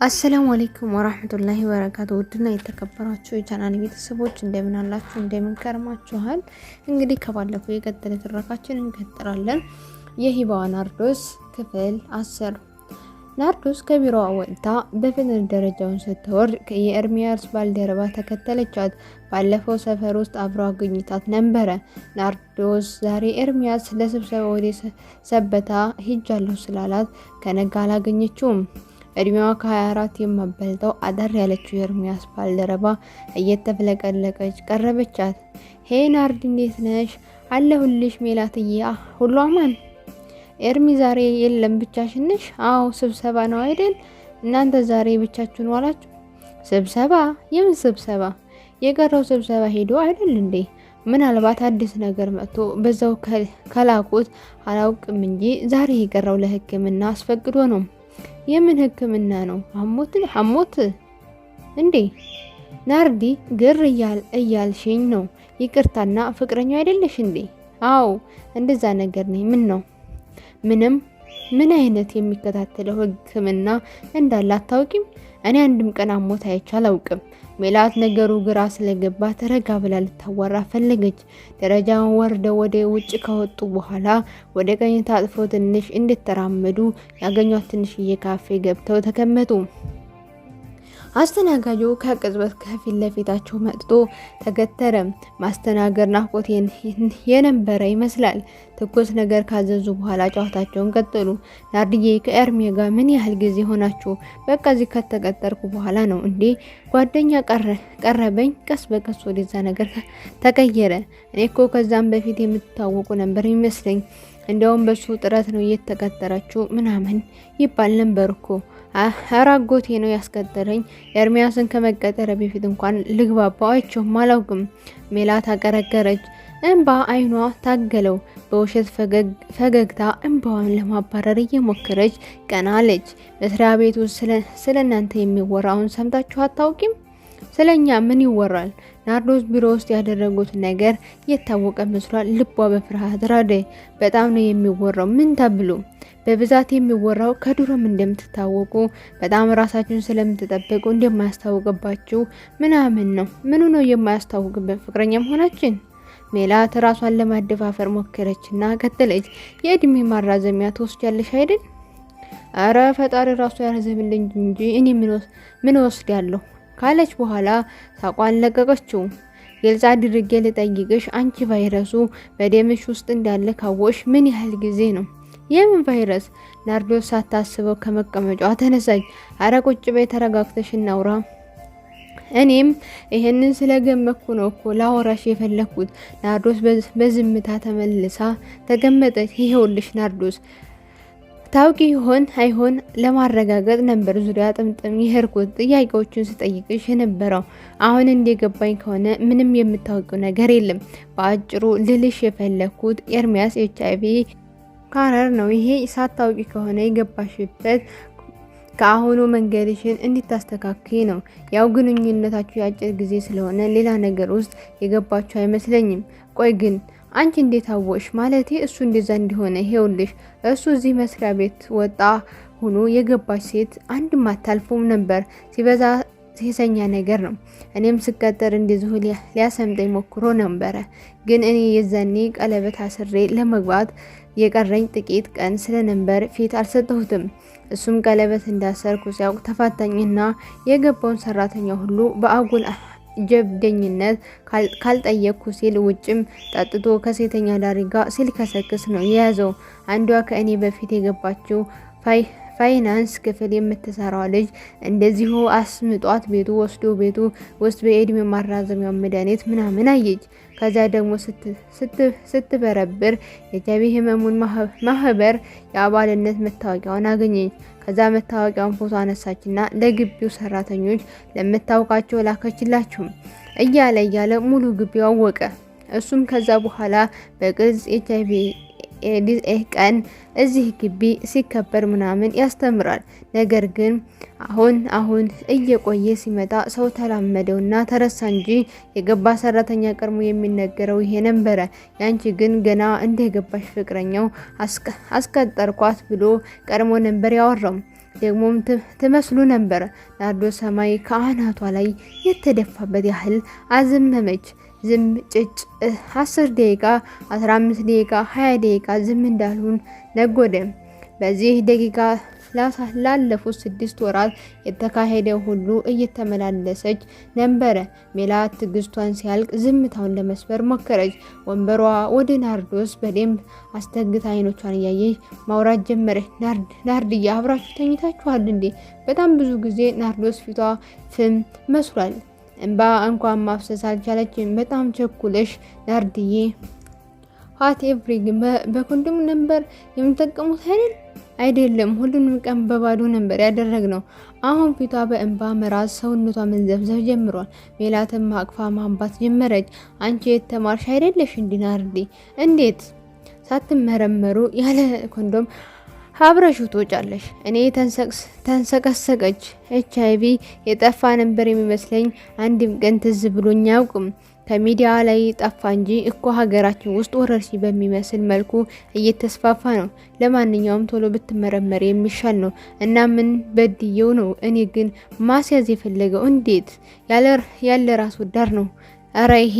አሰላሙ አለይኩም ወራህመቱላሂ ወበረካቱ። ውድና የተከበራችሁ የቻናል ቤተሰቦች እንደምን አላችሁ? እንደምን ከርማችኋል? እንግዲህ ከባለፈው የቀጠለ ትረካችን እንቀጥላለን። የሂባዋ ናርዶስ ክፍል 10። ናርዶስ ከቢሮዋ ወጥታ በፍጥነት ደረጃውን ስትወርድ የኤርሚያስ ባልደረባ ተከተለቻት። ባለፈው ሰፈር ውስጥ አብሮ አገኝታት ነበረ። ናርዶስ ዛሬ ኤርሚያስ ለስብሰባ ወደ ሰበታ ሂጃለሁ ስላላት ከነጋ አላገኘችውም። እድሜዋ ከ24 የማበልጠው አጠር ያለችው የኤርሚያስ ባልደረባ እየተፍለቀለቀች ቀረበቻት። ሄይ ናርድ፣ እንዴት ነሽ? አለሁልሽ ሜላትዬ፣ ሁሉ አማን? ኤርሚ ዛሬ የለም ብቻሽን ነሽ? አዎ ስብሰባ ነው አይደል? እናንተ ዛሬ ብቻችሁን ዋላችሁ? ስብሰባ? የምን ስብሰባ? የቀረው ስብሰባ ሄዶ አይደል እንዴ? ምናልባት አዲስ ነገር መጥቶ በዛው ከላኩት አላውቅም እንጂ ዛሬ የቀረው ለሕክምና አስፈቅዶ ነው። የምን ሕክምና ነው? ሐሞት እንዴ? ናርዲ ግር እያልሽኝ ነው? ይቅርታና ፍቅረኛው አይደለሽ እንዴ? አዎ እንደዛ ነገር ነኝ። ምን ነው? ምንም። ምን አይነት የሚከታተለው ሕክምና እንዳለ አታውቂም? እኔ አንድም ቀን አሞት አይቼ አላውቅም። ሜላት ነገሩ ግራ ስለገባ ተረጋ ብላ ልታዋራ ፈለገች። ደረጃውን ወርደው ወደ ውጭ ከወጡ በኋላ ወደ ቀኝ ታጥፎ ትንሽ እንድትራመዱ ያገኟት ትንሽዬ ካፌ ገብተው ተቀመጡ። አስተናጋጁ ከቅጽበት ከፊት ለፊታቸው መጥቶ ተገተረ። ማስተናገድ ናፍቆት የነበረ ይመስላል። ትኩስ ነገር ካዘዙ በኋላ ጨዋታቸውን ቀጠሉ። ናርድዬ ከኤርሚ ጋር ምን ያህል ጊዜ ሆናችሁ? በቃ እዚህ ከተቀጠርኩ በኋላ ነው እንዴ? ጓደኛ ቀረበኝ። ቀስ በቀስ ወደዛ ነገር ተቀየረ። እኔ እኮ ከዛም በፊት የምትታወቁ ነበር ይመስለኝ። እንደውም በሱ ጥረት ነው እየተቀጠረችው ምናምን ይባል ነበር እኮ። አራጎቴ ነው ያስቀጠረኝ። ኤርሚያስን ከመቀጠረ በፊት እንኳን ልግባባው አይቼውም አላውቅም። ሜላት አቀረቀረች። እንባ አይኗ ታገለው። በውሸት ፈገግታ እንባዋን ለማባረር እየሞከረች ቀና አለች። መስሪያ ቤቱ ስለናንተ የሚወራውን ሰምታችሁ አታውቂም? ስለኛ ምን ይወራል? ናርዶስ ቢሮ ውስጥ ያደረጉት ነገር የታወቀ መስሏል። ልቧ በፍርሃት ራደ። በጣም ነው የሚወራው። ምን ተብሎ? በብዛት የሚወራው ከድሮም እንደምትታወቁ በጣም ራሳችሁን ስለምትጠብቁ እንደማያስታውቅባችሁ ምናምን ነው። ምኑ ነው የማያስታውቅበት? ፍቅረኛ መሆናችን። ሜላት ራሷን ለማደፋፈር ሞከረችና ቀጠለች። የእድሜ ማራዘሚያ ትወስጃለሽ አይደል? አረ ፈጣሪ ራሱ ያረዘምልኝ እንጂ እኔ ምን ወስዳለሁ ካለች በኋላ ሳቋን ለቀቀችው። ግልጽ አድርጌ ልጠይቅሽ፣ አንቺ ቫይረሱ በደምሽ ውስጥ እንዳለ ካወሽ ምን ያህል ጊዜ ነው? የምን ቫይረስ? ናርዶስ ሳታስበው ከመቀመጫዋ ተነሳች። አረ ቁጭ በይ፣ ተረጋግተሽ እናውራ። እኔም ይሄንን ስለገመኩ ነው እኮ ላወራሽ የፈለኩት። ናርዶስ በዝምታ ተመልሳ ተቀመጠች። ይሄውልሽ ናርዶስ፣ ታውቂ ይሆን አይሆን ለማረጋገጥ ነበር ዙሪያ ጥምጥም የሄድኩት ጥያቄዎችን ስጠይቅሽ የነበረው። አሁን እንደገባኝ ከሆነ ምንም የምታውቂው ነገር የለም። በአጭሩ ልልሽ የፈለኩት ኤርሚያስ HIV ካረር ነው። ይሄ ሳታውቂ ከሆነ የገባሽበት ከአሁኑ መንገድሽን እንድታስተካክይ ነው። ያው ግንኙነታችሁ የአጭር ጊዜ ስለሆነ ሌላ ነገር ውስጥ የገባችሁ አይመስለኝም። ቆይ ግን አንቺ እንዴት አወቅሽ? ማለቴ እሱ እንደዛ እንዲሆነ። ይሄውልሽ እሱ እዚህ መስሪያ ቤት ወጣ ሆኖ የገባች ሴት አንድም አታልፎም ነበር። ሲበዛ ሴሰኛ ነገር ነው። እኔም ስቀጠር እንደዚሁ ሊያሰምጠኝ ሞክሮ ነበረ። ግን እኔ የዛኔ ቀለበት አስሬ ለመግባት የቀረኝ ጥቂት ቀን ስለነበር ፊት አልሰጠሁትም። እሱም ቀለበት እንዳሰርኩ ሲያውቅ ተፋታኝና የገባውን ሰራተኛ ሁሉ በአጉል ጀብደኝነት ካልጠየቅኩ ሲል ውጭም ጠጥቶ ከሴተኛ ዳሪ ጋር ሲልከሰክስ ነው የያዘው። አንዷ ከእኔ በፊት የገባችው ፋይናንስ ክፍል የምትሰራው ልጅ እንደዚሁ አስምጧት ቤቱ ውስጥ በእድሜ ማራዘሚያ መድኃኒት ምናምን አየች። ከዛ ደግሞ ስትበረብር የጃቢ ህመሙን ማህበር የአባልነት መታወቂያውን አገኘች። ከዛ መታወቂያውን ፎቶ አነሳችና ለግቢው ሰራተኞች ለምታውቃቸው ላከችላችሁ። እያለ ሙሉ ግቢው አወቀ። እሱም ከዛ በኋላ በቅጽ HIV ቀን እዚህ ግቢ ሲከበር ምናምን ያስተምራል። ነገር ግን አሁን እየቆየ ሲመጣ ሰው ተላመደውና ተረሳ እንጂ የገባ ሰራተኛ ቀድሞ የሚነገረው ይሄ ነበረ። ያንቺ ግን ገና እንደገባሽ ፍቅረኛው አስቀጠርኳት ብሎ ቀድሞ ነበር ያወራው። ደግሞም ትመስሉ ነበር። ናርዶስ ሰማይ ከአናቷ ላይ የተደፋበት ያህል አዘመመች። ዝም ጭጭ 10 ደቂቃ 15 ደቂቃ 20 ደቂቃ ዝም እንዳልሆን ነጎደ። በዚህ ደቂቃ ላለፉት 6 ወራት የተካሄደ ሁሉ እየተመላለሰች ነበረ። ሜላት ትግስቷን ሲያልቅ ዝምታውን ለመስበር ሞከረች። ወንበሯ ወደ ናርዶስ በደንብ አስተግታ አይኖቿን እያየች ማውራት ጀመረች። ናርድዬ አብራችሁ ተኝታችኋል እንዴ? በጣም ብዙ ጊዜ ናርዶስ ፊቷ ፍም መስሏል። እንባ እንኳን ማፍሰስ አልቻለችም። በጣም ቸኩለሽ ናርድዬ። ሀት ኤቭሪግ በኮንዶም ነበር የምጠቀሙት አይደለም፣ ሁሉንም ቀን በባዶ ነበር ያደረግነው። አሁን ፊቷ በእንባ መራዝ፣ ሰውነቷ መንዘፍዘፍ ጀምሯል። ሜላትም አቅፋ ማንባት ጀመረች። አንቺ የተማርሽ አይደለሽ እንዴ ናርዲ? እንዴት ሳትመረመሩ ያለ ኮንዶም አብረሹ ትወጫለሽ? እኔ ተንሰቀሰቀች። HIV የጠፋ ነበር የሚመስለኝ። አንድም ቀን ትዝ ብሎኝ አያውቅም። ከሚዲያ ላይ ጠፋ እንጂ እኮ ሀገራችን ውስጥ ወረርሽኝ በሚመስል መልኩ እየተስፋፋ ነው። ለማንኛውም ቶሎ ብትመረመር የሚሻል ነው። እና ምን በድየው ነው? እኔ ግን ማስያዝ የፈለገው እንዴት ያለ ራስ ወዳድ ነው። አረ ይሄ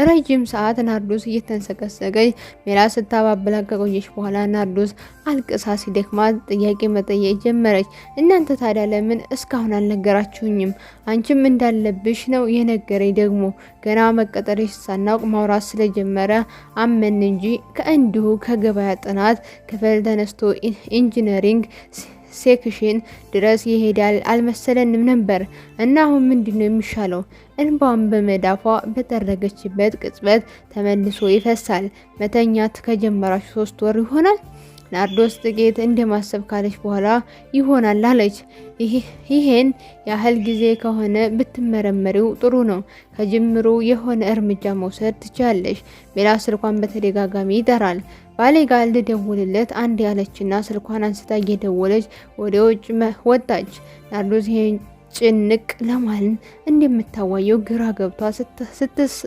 ረጅም ሰዓት ናርዶስ እየተንሰቀሰቀች ሜላት ስታባብላ ከቆየች በኋላ ናርዶስ አልቅሳ ሲደክማት ጥያቄ መጠየቅ ጀመረች። እናንተ ታዲያ ለምን እስካሁን አልነገራችሁኝም? አንቺም እንዳለብሽ ነው የነገረኝ። ደግሞ ገና መቀጠርሽ ሳናውቅ ማውራት ስለጀመረ አመን እንጂ ከእንዲሁ ከገበያ ጥናት ክፍል ተነስቶ ኢንጂነሪንግ ሴክሽን ድረስ ይሄዳል አልመሰለንም ነበር። እና አሁን ምንድነው የሚሻለው? እንባውን በመዳፏ በጠረገችበት ቅጽበት ተመልሶ ይፈሳል። መተኛት ከጀመራችሁ 3 ወር ይሆናል። ናርዶስ ጥቂት እንደማሰብ ካለች በኋላ ይሆናል አለች። ይሄን ያህል ጊዜ ከሆነ ብትመረመሪው ጥሩ ነው። ከጅምሩ የሆነ እርምጃ መውሰድ ትችላለሽ። ሜላት ስልኳን በተደጋጋሚ ይጠራል። ባሌ ጋር ልደውልለት አንድ ያለችና ስልኳን አንስታ እየደወለች ወደ ውጭ ወጣች። ናርዶስ ይሄን ጭንቅ ለማልን እንደምታዋየው ግራ ገብቷ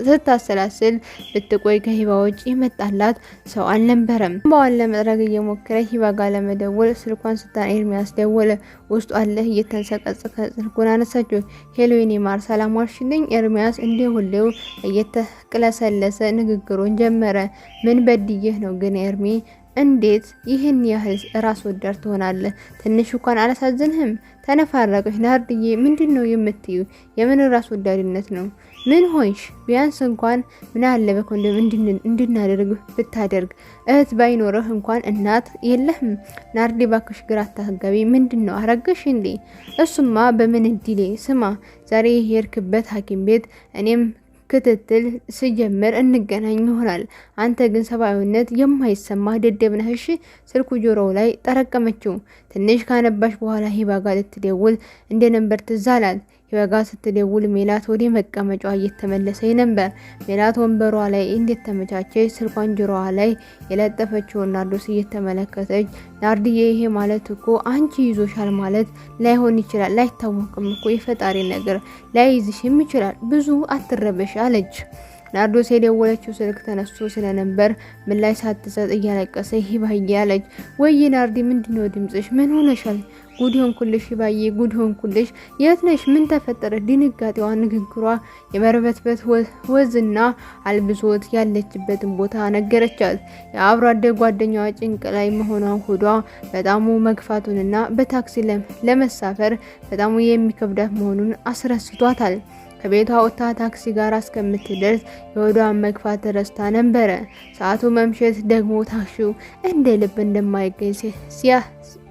ስታሰላስል ብትቆይ ከሂባ ውጭ የመጣላት ሰው አልነበረም። እንባዋን ለመጥረግ እየሞከረች ሂባ ጋር ለመደወል ስልኳን ስታን ኤርሚያስ ደወለ። ውስጡ አለ እየተንሰቀሰቀ ስልኩን አነሳችው። ሄሎ የኔ ማር ሰላም ዋልሽልኝ? ኤርሚያስ እንደ ሁሌው እየተቅለሰለሰ ንግግሩን ጀመረ። ምን በድዬህ ነው ግን ኤርሚ? እንዴት ይህን ያህል ራስ ወዳድ ትሆናለህ? ትንሽ እንኳን አላሳዝንህም? ተነፋረቀሽ ናርድዬ። ምንድነው የምትዩ? የምን ራስ ወዳድነት ነው? ምን ሆንሽ? ቢያንስ እንኳን ምን አለ በኮንዶም እንድናደርግ ብታደርግ። እህት ባይኖርህ እንኳን እናት የለህም? ናርዲ ባክሽ ግራ አታጋቢ። ምንድነው አረገሽ እንዴ? እሱማ በምን እድሌ። ስማ ዛሬ የሄድክበት ሐኪም ቤት እኔም ክትትል ስጀምር እንገናኝ ይሆናል። አንተ ግን ሰብአዊነት የማይሰማ ደደብ ነህ። እሺ ስልኩ ጆሮው ላይ ጠረቀመችው። ትንሽ ካነባሽ በኋላ ሂባ ጋር ልትደውል እንደነበር ትዝ አላት። ሂባ ጋር ስትደውል ሜላት ወደ መቀመጫዋ እየተመለሰች ነበር። ሜላት ወንበሯ ላይ እንደተመቻቸች ስልኳን ጆሮዋ ላይ የለጠፈችውን ናርዶስ እየተመለከተች፣ ናርድዬ ይሄ ማለት እኮ አንቺ ይዞሻል ማለት ላይሆን ይችላል። ላይታወቅም እኮ የፈጣሪ ነገር ላይይዝሽም ይችላል። ብዙ አትረበሽ አለች። ናርዶስ የደወለችው ስልክ ተነስቶ ስለነበር ምላሽ ሳትሰጥ እያለቀሰች ሂባዬ አለች። ወይ ናርዲ ምንድነው ድምጽሽ? ምን ሆነሻል? ጉድ ሆንኩልሽ ሂባዬ፣ ጉድ ሆንኩልሽ። የት ነሽ? ምን ተፈጠረ? ድንጋጤዋ፣ ንግግሯ የመርበትበት ወዝና አልብሶት ያለችበትን ቦታ ነገረቻት። የአብሮ አደግ ጓደኛዋ ጭንቅ ላይ መሆኗን ሆዷ በጣሙ መግፋቱንና በታክሲ ለመሳፈር በጣሙ የሚከብዳት መሆኑን አስረስቷታል። ከቤቷ ወጥታ ታክሲ ጋር እስከምትደርስ የሆዷን መግፋት ረስታ ነበረ። ሰዓቱ መምሸት ደግሞ ታክሲው እንደ ልብ እንደማይገኝ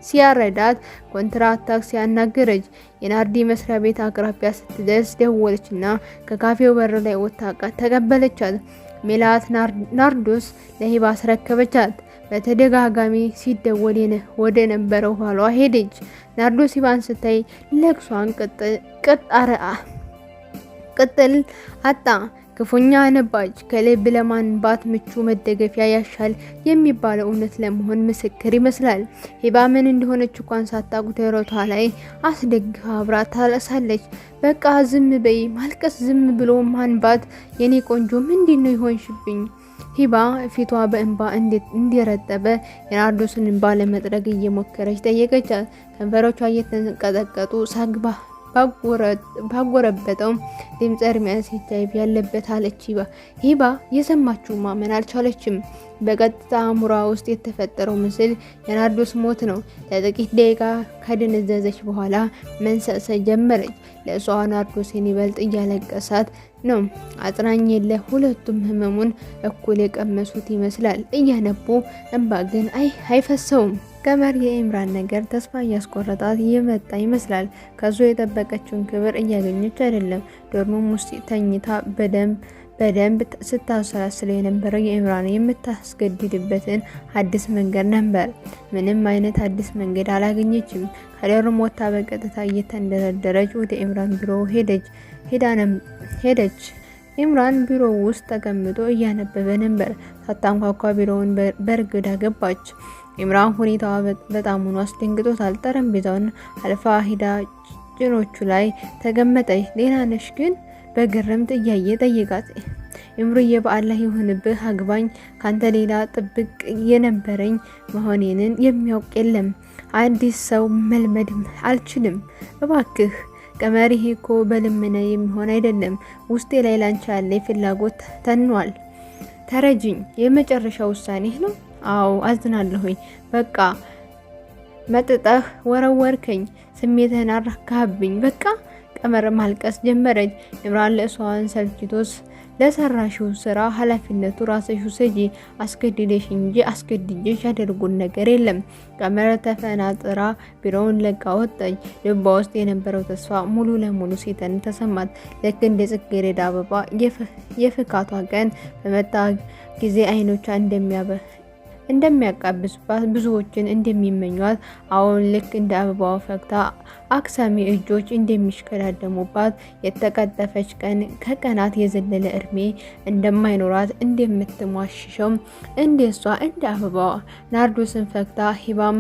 ሲያረዳት ኮንትራት ታክሲ አናገረች። የናርዲ መስሪያ ቤት አቅራቢያ ስትደርስ ደወለችና ከካፌው በር ላይ ወጥታ ተቀበለቻት። ሜላት ናርዶስ ለሂባ አስረከበቻት። በተደጋጋሚ ሲደወል ወደ ነበረው ኋሏ ሄደች። ናርዶስ ሂባን ስታይ ለቅሷን ቅጥል አጣ። ክፉኛ ነባች። ከልብ ለማንባት ምቹ መደገፊያ ያሻል የሚባለው እውነት ለመሆን ምስክር ይመስላል። ሂባ ምን እንደሆነች እንኳን ሳታውቅ ደረቷ ላይ አስደግፋ አብራ ታለቅሳለች። በቃ ዝም በይ፣ ማልቀስ ዝም ብሎ ማንባት። የኔ ቆንጆ ምንድነው ይሆንሽብኝ? ሂባ ፊቷ በእንባ እንዲረጠበ የናርዶስን እንባ ለመጥረግ እየሞከረች ጠየቀቻት። ከንፈሮቿ እየተንቀጠቀጡ ሳግባ ባጎረበጠው ድምፅ ኤርሚያስ ኤችአይቪ ያለበት አለች ሂባ የሰማችው ማመን አልቻለችም። በቀጥታ አእምሯ ውስጥ የተፈጠረው ምስል የናርዶስ ሞት ነው። ለጥቂት ደቂቃ ከደነዘዘች በኋላ መንሰቅሰቅ ጀመረች። ለእሷ ናርዶስን ይበልጥ እያለቀሳት ነው። አጽናኝ የለ። ሁለቱም ህመሙን እኩል የቀመሱት ይመስላል። እያነቡ እንባ ግን አይፈሰውም። ቀመር የኢምራን ነገር ተስፋ እያስቆረጣት እየመጣ ይመስላል። ከሱ የጠበቀችውን ክብር እያገኘች አይደለም። ዶርሞም ውስጥ ተኝታ በደንብ ስታሰላስለው የነበረው የኢምራን የምታስገድድበትን አዲስ መንገድ ነበር። ምንም አይነት አዲስ መንገድ አላገኘችም። ከዶርም ወጥታ በቀጥታ እየተንደረደረች ወደ ኢምራን ቢሮ ሄደች። ኢምራን ቢሮ ውስጥ ተቀምጦ እያነበበ ነበር። ሳታንኳኳ ቢሮውን በእርግዳ ገባች። ኢምራን ሁኔታዋ በጣም አስደንግጦታል። ጠረጴዛውን አልፋ ሂዳ ጭኖቹ ላይ ተቀመጠች። ሌላ ነሽ ግን በግርምት እያየ ጠየቃት። ኢምሩዬ በአላህ ይሁንብህ፣ አግባኝ። ካንተ ሌላ ጥብቅ የነበረኝ መሆኔንን የሚያውቅ የለም። አዲስ ሰው መልመድ አልችልም። እባክህ ቀመር፣ ይሄ እኮ በልመና የሚሆን አይደለም። ውስጤ ላይ ላንቺ ያለኝ ፍላጎት ተኗል። ተረጅኝ። የመጨረሻ ውሳኔ ነው? አዎ አዝናለሁኝ። በቃ መጥጠህ ወረወርከኝ። ስሜትህን አራካህብኝ። በቃ ቀመር ማልቀስ ጀመረች። ኢምራን ለእሷን ሰልችቶስ ለሰራሽው ስራ ኃላፊነቱ ራስሽ ውሰጂ። አስገድደሽ እንጂ አስገድጀሽ ያደርጉን ነገር የለም። ቀመር ተፈናጥራ ቢሮውን ለቃ ወጣች። ልቧ ውስጥ የነበረው ተስፋ ሙሉ ለሙሉ ሲተን ተሰማት። ልክ እንደ ጽጌረዳ አበባ የፍካቷ ቀን በመጣ ጊዜ አይኖቿ እንደሚያቃብሱባት ብዙዎችን እንደሚመኟት አሁን ልክ እንደ አበባው ፈክታ አክሳሚ እጆች እንደሚሽከዳደሙባት የተቀጠፈች ቀን ከቀናት የዘለለ እድሜ እንደማይኖራት እንደምትሟሽሸው እንደሷ እንደ አበባዋ ናርዶስን ፈክታ ሂባም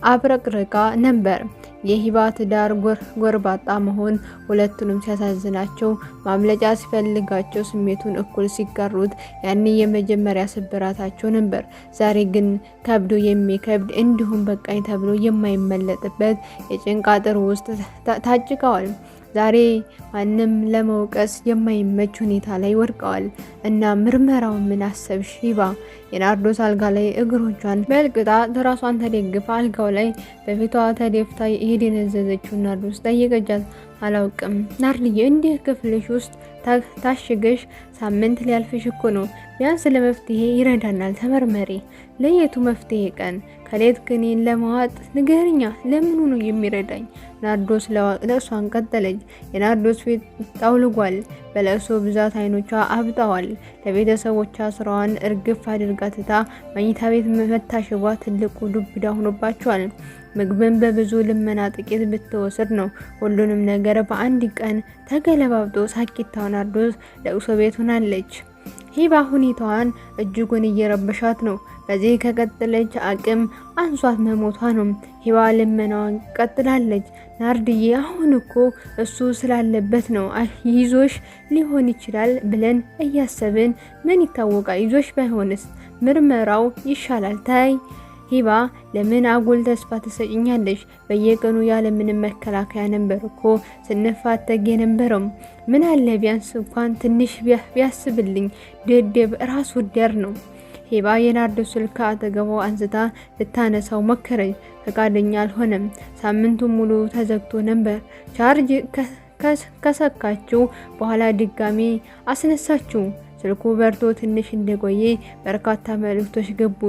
አብረቅርቃ ነበር። የሂባ ትዳር ጎርባጣ መሆን ሁለቱንም ሲያሳዝናቸው ማምለጫ ሲፈልጋቸው ስሜቱን እኩል ሲጋሩት ያኔ የመጀመሪያ ስብራታቸው ነበር። ዛሬ ግን ከብዶ የሚከብድ እንዲሁም በቃኝ ተብሎ የማይመለጥበት የጭንቅ አጥር ውስጥ ታጭቀዋል። ዛሬ ማንም ለመውቀስ የማይመች ሁኔታ ላይ ወድቀዋል። እና ምርመራው ምን አሰብሽ ሂባ? የናርዶስ አልጋ ላይ እግሮቿን በልቅጣ ራሷን ተደግፋ አልጋው ላይ በፊቷ ተደፍታ የደነዘዘችው ናርዶስ ጠየቀቻት። አላውቅም ናርድዬ፣ እንዲህ ክፍልሽ ውስጥ ታሽገሽ ሳምንት ሊያልፍሽ እኮ ነው። ቢያንስ ለመፍትሄ ይረዳናል። ተመርመሪ። ለየቱ መፍትሄ ቀን ከሌት ክኒን ለማዋጥ ንገርኛ። ለምኑ ነው የሚረዳኝ? ናርዶስ ለእሷን ቀጠለች። የናርዶስ ፊት ጠውልጓል። በለቅሶ ብዛት አይኖቿ አብጠዋል። ለቤተሰቦቿ ስራዋን እርግፍ አድርጋ ትታ መኝታ ቤት መታሸጓ ትልቁ ዱብዳ ሆኖባቸዋል። ምግብን በብዙ ልመና ጥቂት ብትወስድ ነው ሁሉንም ነገር በአንድ ቀን ተገለባብጦ ሳቂታው ናርዶስ ለቅሶ ቤት ሆናለች። ሂባ ሁኔታዋን እጅጉን እየረበሻት ነው። በዚህ ከቀጠለች አቅም አንሷት መሞቷ ነው። ሂባ ልመናዋን ቀጥላለች። ናርድዬ፣ አሁን እኮ እሱ ስላለበት ነው ይዞሽ ሊሆን ይችላል ብለን እያሰብን ምን ይታወቃል? ይዞሽ ባይሆንስ? ምርመራው ይሻላል። ታይ ሂባ፣ ለምን አጉል ተስፋ ትሰጭኛለሽ? በየቀኑ ያለምንም መከላከያ ነበር እኮ ስንፋተግ የነበረው። ምን አለ ቢያንስ እንኳን ትንሽ ቢያስብልኝ። ደደብ ራስ ወዳድ ነው። ሂባ የናርዶስ ስልክ አጠገቧ አንስታ ልታነሳው ሞከረች። ፈቃደኛ አልሆነም። ሳምንቱን ሙሉ ተዘግቶ ነበር። ቻርጅ ከሰካችው በኋላ ድጋሚ አስነሳችው። ስልኩ በርቶ ትንሽ እንደቆየ በርካታ መልእክቶች ገቡ።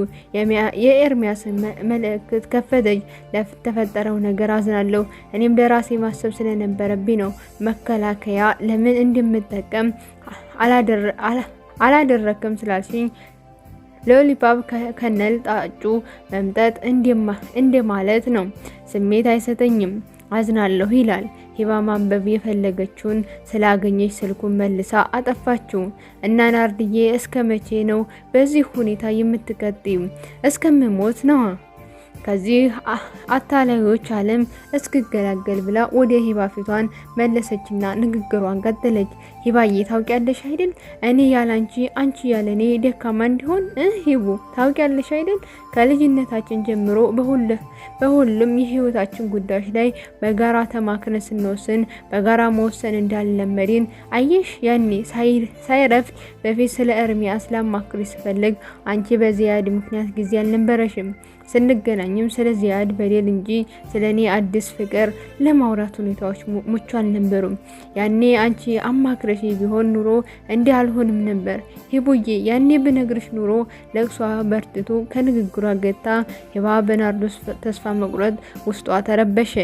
የኤርሚያስን መልእክት ከፈተች። ለተፈጠረው ነገር አዝናለሁ። እኔም ለራሴ ማሰብ ስለነበረብኝ ነው። መከላከያ ለምን እንደምጠቀም አላደረክም ስላልሽኝ ሎሊፓፕ ከነል ጣጩ መምጠጥ እንደማለት ነው። ስሜት አይሰጠኝም። አዝናለሁ ይላል። ሂባ ማንበብ የፈለገችውን ስላገኘች ስልኩን መልሳ አጠፋችው። እና ናርድዬ፣ እስከ መቼ ነው በዚህ ሁኔታ የምትቀጥዩ? እስከምሞት ነው። ከዚህ አታላዮች ዓለም እስክገላገል ብላ ወደ ሂባ ፊቷን መለሰችና ንግግሯን ቀጠለች። ሂባዬ ታውቂያለሽ አይደል እኔ ያላንቺ አንቺ ያለኔ ደካማ እንዲሆን ሂቡ ታውቂያለሽ አይደል ከልጅነታችን ጀምሮ በሁሉም የህይወታችን ጉዳዮች ላይ በጋራ ተማክረን ስንወስን በጋራ መወሰን እንዳልለመድን አየሽ። ያኔ ሳይረፍድ በፊት ስለ ኤርሚያስ ላማክርሽ ስፈልግ አንቺ በዚያድ ምክንያት ጊዜ አልነበረሽም። ስንገናኝም ስለ ዚያድ በደል እንጂ ስለኔ አዲስ ፍቅር ለማውራት ሁኔታዎች ሙቹ አልነበሩም። ያኔ አንቺ አማክረሽ ቢሆን ኑሮ እንዲህ አልሆንም ነበር ሂቡዬ። ያኔ ብነግርሽ ኑሮ ለቅሷ በርትቶ ከንግግሯ ገታ ሂባ በናርዶስ ተስፋ መቁረጥ ውስጧ ተረበሸ።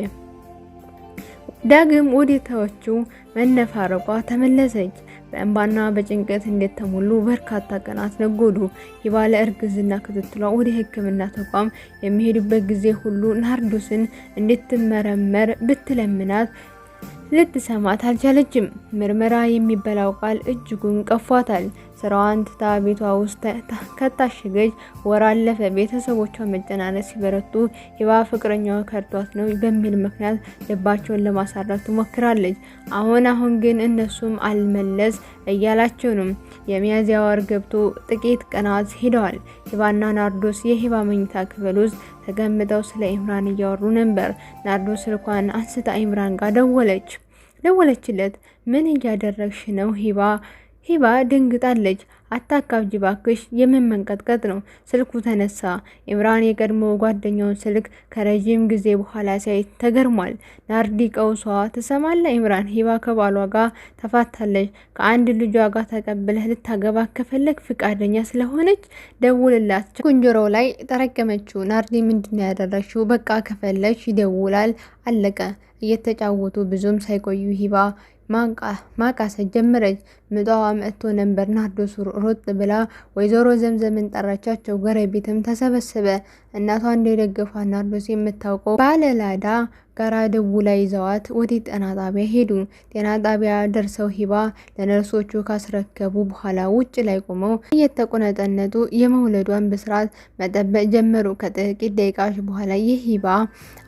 ዳግም ወደ ተወችው መነፋረቋ ተመለሰች። በእንባና በጭንቀት እንደተሞሉ በርካታ ቀናት ነጎዱ። ሂባ ለእርግዝና ክትትሏ ወደ ሕክምና ተቋም የሚሄዱበት ጊዜ ሁሉ ናርዶስን እንድትመረመር ብትለምናት ልትሰማት አልቻለችም። ምርመራ የሚበላው ቃል እጅጉን ቀፏታል። ስራዋን ትታ ቤቷ ውስጥ ከታሸገች ወር አለፈ። ቤተሰቦቿ መጨናነቅ ሲበረቱ ሂባ ፍቅረኛዋ ከርቷት ነው በሚል ምክንያት ልባቸውን ለማሳረፍ ትሞክራለች። አሁን ግን እነሱም አልመለስ እያላቸው ነው። የሚያዝያ ወር ገብቶ ጥቂት ቀናት ሄደዋል። ሂባና ናርዶስ የሂባ መኝታ ክፍል ውስጥ ተቀምጠው ስለ ኢምራን እያወሩ ነበር። ናርዶስ ስልኳን አንስታ ኢምራን ጋር ደወለችለት። ምን እያደረግሽ ነው ሂባ ደንግጣለች። አታካብጂ ባክሽ፣ የምን መንቀጥቀጥ ነው? ስልኩ ተነሳ። ኢምራን የቀድሞ ጓደኛውን ስልክ ከረጅም ጊዜ በኋላ ሲያይ ተገርሟል። ናርዲ ቀውሷ ትሰማለ ኢምራን ሂባ ከባሏ ጋር ተፋታለች። ከአንድ ልጇ ጋር ተቀብለህ ልታገባ ከፈለግ ፍቃደኛ ስለሆነች ደውልላት። ጉንጀሮው ላይ ጠረቀመችው። ናርዲ ምንድነው ያደረግሽው? በቃ ከፈለች ይደውላል፣ አለቀ። እየተጫወቱ ብዙም ሳይቆዩ ሂባ ማቃሰት ጀመረች። ምጧ መጥቶ ነበር። ናርዶስ ሮጥ ብላ ወይዘሮ ዘምዘምን ጠራቻቸው። ጎረቤትም ተሰበሰበ። እናቷ እንደደገፏ ናርዶስ የምታውቀው ባለላዳ ጋራ ደውላ ይዘዋት ወደ ጤና ጣቢያ ሄዱ። ጤና ጣቢያ ደርሰው ሂባ ለነርሶቹ ካስረከቡ በኋላ ውጭ ላይ ቆመው እየተቆነጠነጡ የመውለዷን ብስራት መጠበቅ ጀመሩ። ከጥቂት ደቂቃዎች በኋላ የሂባ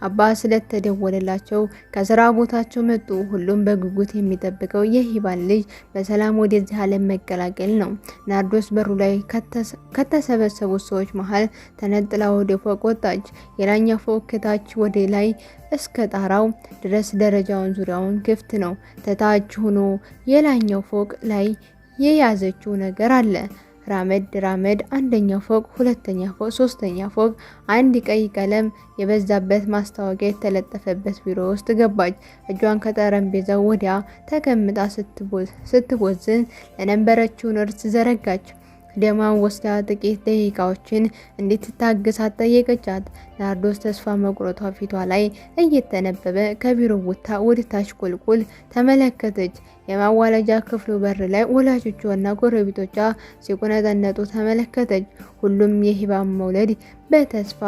አባት ስለተደወለላቸው ከስራ ቦታቸው መጡ። ሁሉም በጉጉት የሚጠብቀው የሂባን ልጅ በሰላም ወደዚህ ዓለም መቀላቀል ነው። ናርዶስ በሩ ላይ ከተሰበሰቡት ሰዎች መሃል ተነጥላ ወደ ፎቅ ወጣች። የላይኛው ፎቅ ከታች ወደ ላይ እስከ ጣራው ድረስ ደረጃውን ዙሪያውን ክፍት ነው። ተታች ሆኖ የላይኛው ፎቅ ላይ የያዘችው ነገር አለ። ራመድ አንደኛው ፎቅ፣ ሁለተኛ ፎቅ፣ ሶስተኛ ፎቅ። አንድ ቀይ ቀለም የበዛበት ማስታወቂያ የተለጠፈበት ቢሮ ውስጥ ገባች። እጇን ከጠረጴዛው ወዲያ ተቀምጣ ስትቦዝን ለነበረችው ነርስ ዘረጋች። ደማን ወስዳ ጥቂት ደቂቃዎችን እንድትታገሳት ጠየቀቻት። ናርዶስ ተስፋ መቁረጧ ፊቷ ላይ እየተነበበ ከቢሮ ወጥታ ወደ ታች ቁልቁል ተመለከተች። የማዋለጃ ክፍሉ በር ላይ ወላጆቿና ጎረቤቶቿ ሲቆነጠነጡ ተመለከተች። ሁሉም የሂባን መውለድ በተስፋ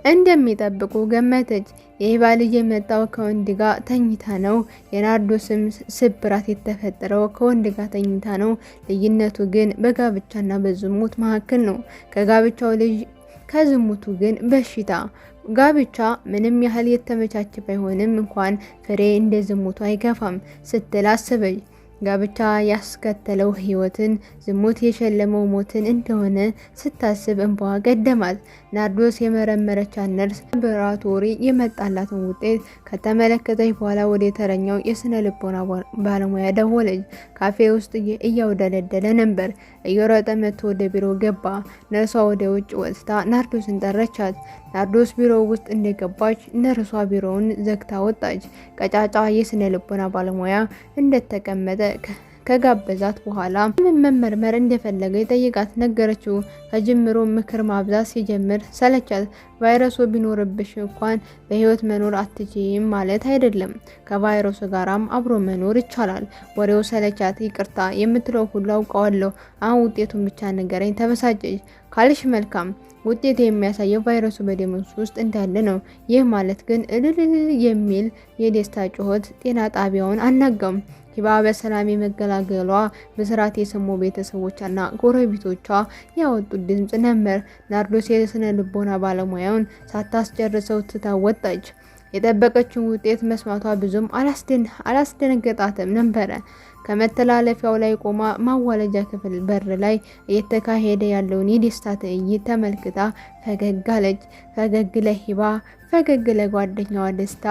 እንደሚጠብቁ ገመተች። የሂባ ልጅ የመጣው ከወንድ ጋር ተኝታ ነው። የናርዶስም ስብራት የተፈጠረው ከወንድ ጋር ተኝታ ነው። ልዩነቱ ግን በጋብቻና በዝሙት መካከል ነው። ከጋብቻው ልጅ ከዝሙቱ ግን በሽታ። ጋብቻ ምንም ያህል የተመቻቸ ባይሆንም እንኳን ፍሬ እንደ ዝሙቱ አይገፋም ስትል አሰበች። ጋብቻ ያስከተለው ህይወትን፣ ዝሙት የሸለመው ሞትን እንደሆነ ስታስብ እንባዋ ገደማት። ናርዶስ የመረመረቻት ነርስ ላቦራቶሪ የመጣላትን ውጤት ከተመለከተች በኋላ ወደ ተረኛው የስነ ልቦና ባለሙያ ደወለች። ካፌ ውስጥ እያውደለደለ ነበር። እየሮጠ መጥቶ ወደ ቢሮ ገባ። ነርሷ ወደ ውጭ ወጥታ ናርዶስን ጠረቻት። ናርዶስ ቢሮ ውስጥ እንደገባች ነርሷ ቢሮውን ዘግታ ወጣች። ቀጫጫ የስነ ልቦና ባለሙያ እንደተቀመጠ ከጋበዛት በኋላ ምን መመርመር እንደፈለገ ጠይቃት ነገረችው። ከጅምሮ ምክር ማብዛት ሲጀምር ሰለቻት። ቫይረሱ ቢኖርብሽ እንኳን በህይወት መኖር አትችይም ማለት አይደለም። ከቫይረሱ ጋራም አብሮ መኖር ይቻላል። ወሬው ሰለቻት። ይቅርታ የምትለው ሁሉ አውቀዋለሁ። አሁን ውጤቱን ብቻ ነገረኝ። ተበሳጨች። ካልሽ መልካም። ውጤቱ የሚያሳየው ቫይረሱ በደምሽ ውስጥ እንዳለ ነው። ይህ ማለት ግን እልል የሚል የደስታ ጩኸት ጤና ጣቢያውን አናጋም። ሂባ በሰላም የመገላገሏ በስርዓት የሰሙ ቤተሰቦቿና ጎረቤቶቿ ያወጡት ድምጽ ነበር። ናርዶስ የስነ ልቦና ባለሙያውን ሳታስጨርሰው ትታ ወጣች። የጠበቀችውን ውጤት መስማቷ ብዙም አላስደነገጣትም ነበረ። ከመተላለፊያው ላይ ቆማ ማዋለጃ ክፍል በር ላይ እየተካሄደ ያለውን የደስታ ትዕይንት ተመልክታ ፈገግ አለች። ፈገግ ለሂባ፣ ፈገግ ለጓደኛዋ ደስታ፣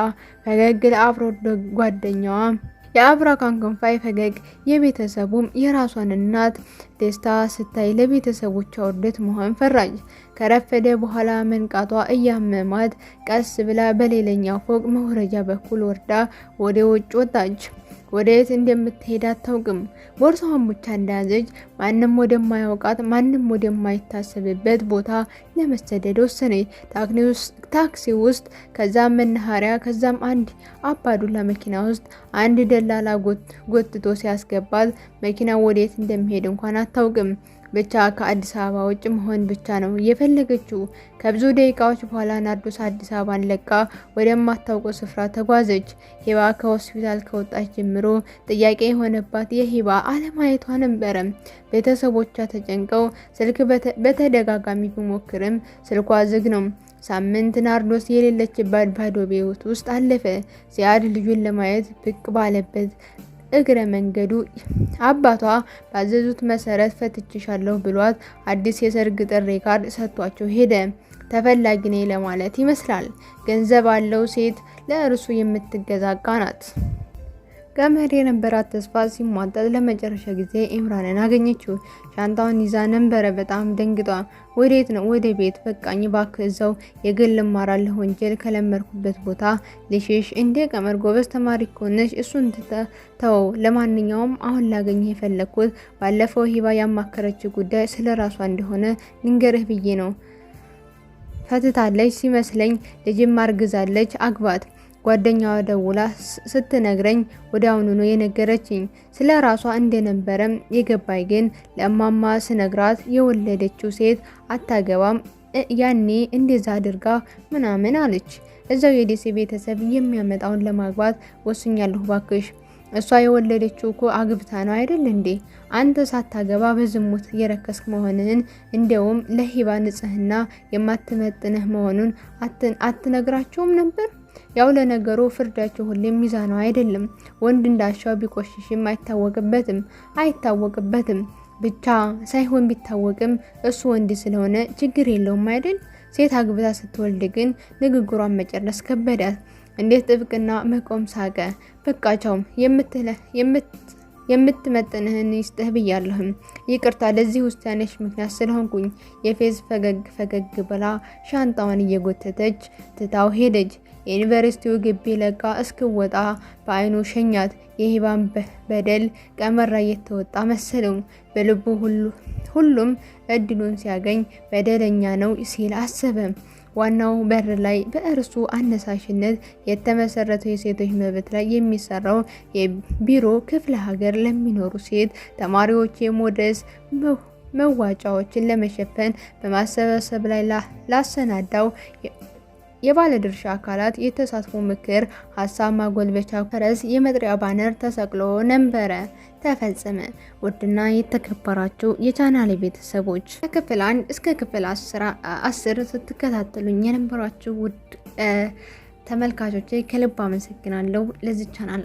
ፈገግ ለአብሮ ጓደኛዋ የአብራካን ክንፋይ ፈገግ። የቤተሰቡም የራሷን እናት ደስታ ስታይ ለቤተሰቦቿ ውርደት መሆን ፈራጅ። ከረፈደ በኋላ መንቃቷ እያመማት ቀስ ብላ በሌላኛው ፎቅ መውረጃ በኩል ወርዳ ወደ ውጭ ወጣች። ወደ የት እንደምትሄድ አታውቅም። ቦርሳዋን ብቻ እንደያዘች ማንም ወደማያውቃት ማንም ወደማይታሰብበት ቦታ ለመሰደድ ወሰነች። ታክሲ ውስጥ፣ ከዛም መናኸሪያ፣ ከዛም አንድ አባዱላ መኪና ውስጥ አንድ ደላላ ጎትቶ ሲያስገባት መኪናው ወዴት እንደሚሄድ እንኳን አታውቅም። ብቻ ከአዲስ አበባ ውጭ መሆን ብቻ ነው የፈለገችው። ከብዙ ደቂቃዎች በኋላ ናርዶስ አዲስ አበባን ለቃ ወደማታውቀው ስፍራ ተጓዘች። ሂባ ከሆስፒታል ከወጣች ጀምሮ ጥያቄ የሆነባት የሂባ አለማየቷ ነበረ። ቤተሰቦቿ ተጨንቀው ስልክ በተደጋጋሚ ቢሞክርም ስልኳ ዝግ ነው። ሳምንት ናርዶስ የሌለችባት ባዶ ቤት ውስጥ አለፈ። ሲያድ ልጁን ለማየት ብቅ ባለበት እግረ መንገዱ አባቷ ባዘዙት መሰረት ፈትችሻለሁ ብሏት አዲስ የሰርግ ጥሪ ካርድ ሰጥቷቸው ሄደ። ተፈላጊ ነኝ ለማለት ይመስላል። ገንዘብ አለው ሴት ለእርሱ የምትገዛቃ ናት። ገመድ የነበራት ተስፋ ሲሟጠጥ ለመጨረሻ ጊዜ ኢምራንን አገኘችው። ሻንጣውን ይዛ ነበረ። በጣም ደንግጧ ወዴት ነው? ወደ ቤት። በቃኝ እባክህ፣ እዛው የግል እማራለሁ፣ ወንጀል ከለመድኩበት ቦታ ልሽሽ። እንደ ቀመር ጎበዝ ተማሪ ከሆነች እሱን ተወው። ለማንኛውም አሁን ላገኘህ የፈለግኩት ባለፈው ሂባ ያማከረች ጉዳይ ስለ ራሷ እንደሆነ ልንገርህ ብዬ ነው። ፈትታለች ሲመስለኝ፣ ልጅም አርግዛለች፣ አግባት። ጓደኛዋ ደውላ ስትነግረኝ ወዲያውኑ ነው የነገረችኝ። ስለ ራሷ እንደነበረም የገባኝ ግን ለማማ ስነግራት የወለደችው ሴት አታገባም፣ ያኔ እንደዛ አድርጋ ምናምን አለች። እዛው የደሴ ቤተሰብ የሚያመጣውን ለማግባት ወስኛለሁ ባክሽ። እሷ የወለደችው እኮ አግብታ ነው አይደል እንዴ? አንተ ሳታገባ በዝሙት የረከስክ መሆንህን እንደውም ለሂባ ንጽህና የማትመጥንህ መሆኑን አትነግራቸውም ነበር? ያው ለነገሩ ፍርዳቸው ሁሌም ሚዛናዊ አይደለም። ወንድ እንዳሻው ቢቆሽሽም አይታወቅበትም ብቻ ሳይሆን ቢታወቅም እሱ ወንድ ስለሆነ ችግር የለውም አይደል? ሴት አግብታ ስትወልድ ግን ንግግሯን መጨረስ ከበዳት። እንዴት ጥብቅና መቆም ሳቀ። በቃቸው የምትመጥንህን ይስጥህ ብያለሁም። ይቅርታ ለዚህ ውሳኔሽ ምክንያት ስለሆንኩኝ። የፌዝ ፈገግ ብላ ሻንጣዋን እየጎተተች ትታው ሄደች። የዩኒቨርሲቲው ግቢ ለቃ እስክወጣ በአይኑ ሸኛት። የሂባን በደል ቀመራ እየተወጣ መሰለው። በልቡ ሁሉም እድሉን ሲያገኝ በደለኛ ነው ሲል አሰበ። ዋናው በር ላይ በእርሱ አነሳሽነት የተመሰረተው የሴቶች መብት ላይ የሚሰራው የቢሮ ክፍለ ሀገር ለሚኖሩ ሴት ተማሪዎች የሞዴስ መዋጫዎችን ለመሸፈን በማሰባሰብ ላይ ላሰናዳው የባለድርሻ አካላት የተሳትፎ ምክር ሀሳብ ማጎልበቻ ፈረስ የመጥሪያ ባነር ተሰቅሎ ነበረ። ተፈጸመ። ውድና የተከበራችሁ የቻናሌ ቤተሰቦች ከክፍል 1 እስከ ክፍል 10 ስትከታተሉኝ የነበራችሁ ውድ ተመልካቾቼ ከልብ አመሰግናለሁ። ለዚህ ቻናል